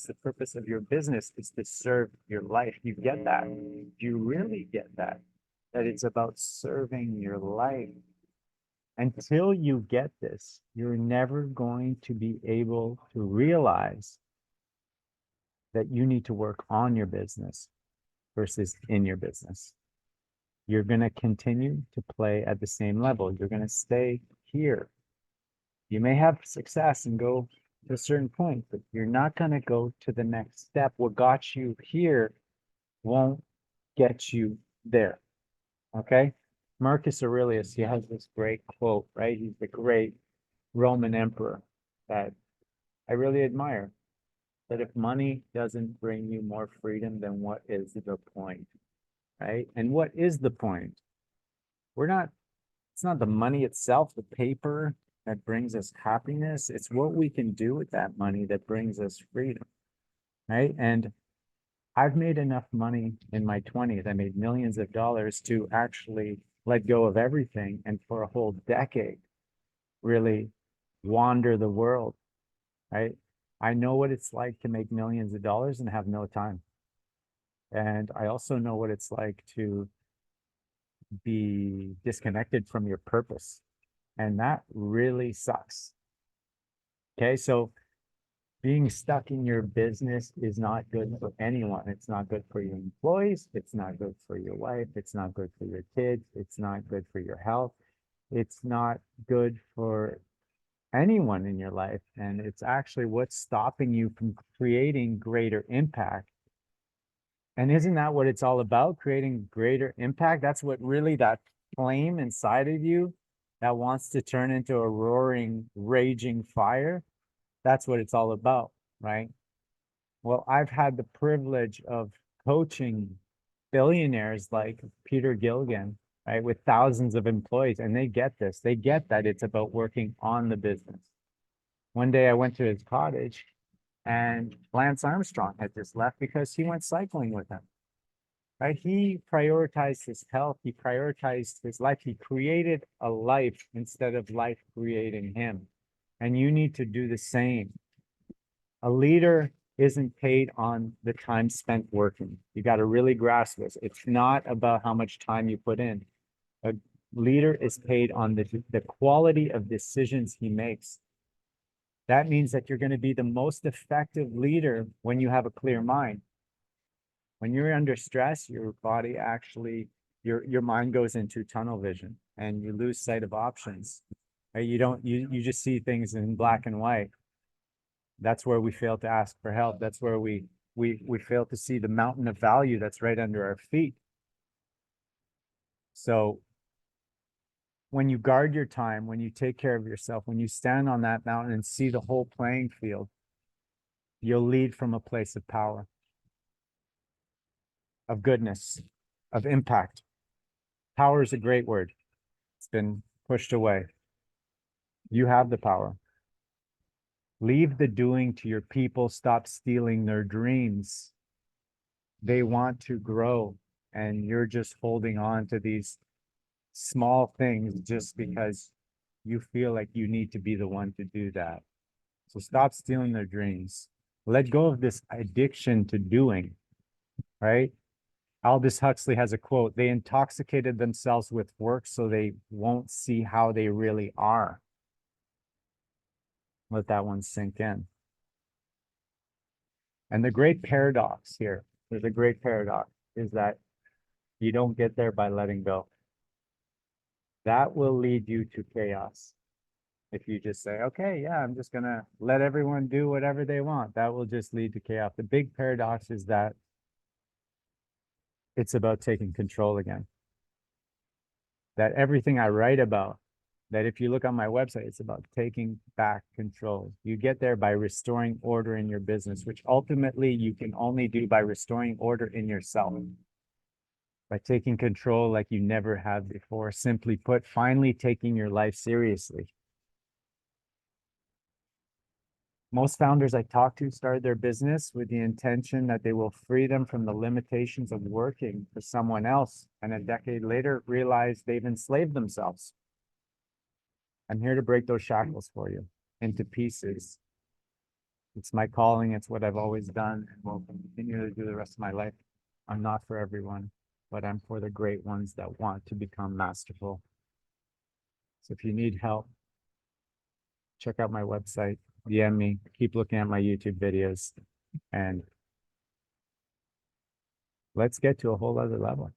The purpose of your business is to serve your life. You get that? You really get that? That it's about serving your life. Until you get this, you're never going to be able to realize that you need to work on your business versus in your business. You're going to continue to play at the same level. You're going to stay here. You may have success and go to a certain point, but you're not going to go to the next step. What got you here won't get you there. Okay? Marcus Aurelius, he has this great quote, right? He's the great Roman emperor that I really admire. That if money doesn't bring you more freedom, then what is the point? Right? And what is the point? It's not the money itself, the paper that brings us happiness. It's what we can do with that money that brings us freedom. Right? And I've made enough money in my 20s. I made millions of dollars to actually let go of everything and for a whole decade really wander the world, right? I know what it's like to make millions of dollars and have no time. And I also know what it's like to be disconnected from your purpose. And that really sucks. Okay, so being stuck in your business is not good for anyone. It's not good for your employees. It's not good for your wife. It's not good for your kids. It's not good for your health. It's not good for anyone in your life. And it's actually what's stopping you from creating greater impact. And isn't that what it's all about? Creating greater impact? That's what really that flame inside of you that wants to turn into a roaring, raging fire. That's what it's all about, right? Well, I've had the privilege of coaching billionaires like Peter Gilligan, right, with thousands of employees, and they get this. They get that it's about working on the business. One day I went to his cottage and Lance Armstrong had just left because he went cycling with him, right? He prioritized his health. He prioritized his life. He created a life instead of life creating him. And you need to do the same. A leader isn't paid on the time spent working. You got to really grasp this. It's not about how much time you put in. A leader is paid on the quality of decisions he makes. That means that you're going to be the most effective leader when you have a clear mind. When you're under stress, your body actually, your mind goes into tunnel vision and you lose sight of options. Right? You just see things in black and white. That's where we fail to ask for help. That's where we fail to see the mountain of value that's right under our feet. So when you guard your time, when you take care of yourself, when you stand on that mountain and see the whole playing field, you'll lead from a place of power, of goodness, of impact. Power is a great word. It's been pushed away. You have the power. Leave the doing to your people. Stop stealing their dreams. They want to grow, and you're just holding on to these small things just because you feel like you need to be the one to do that. So stop stealing their dreams. Let go of this addiction to doing, right? Aldous Huxley has a quote, they intoxicated themselves with work so they won't see how they really are. Let that one sink in. And the great paradox here, there's a great paradox, is that you don't get there by letting go. That will lead you to chaos. If you just say, okay, yeah, I'm just going to let everyone do whatever they want, that will just lead to chaos. The big paradox is that it's about taking control again. That everything I write about, that if you look on my website, it's about taking back control. You get there by restoring order in your business, which ultimately you can only do by restoring order in yourself. By taking control like you never have before. Simply put, finally taking your life seriously. Most founders I talk to started their business with the intention that they will free them from the limitations of working for someone else, and a decade later realize they've enslaved themselves. I'm here to break those shackles for you into pieces. It's my calling. It's what I've always done and will continue to do the rest of my life. I'm not for everyone, but I'm for the great ones that want to become masterful. So if you need help, check out my website, DM me, keep looking at my YouTube videos, and let's get to a whole other level.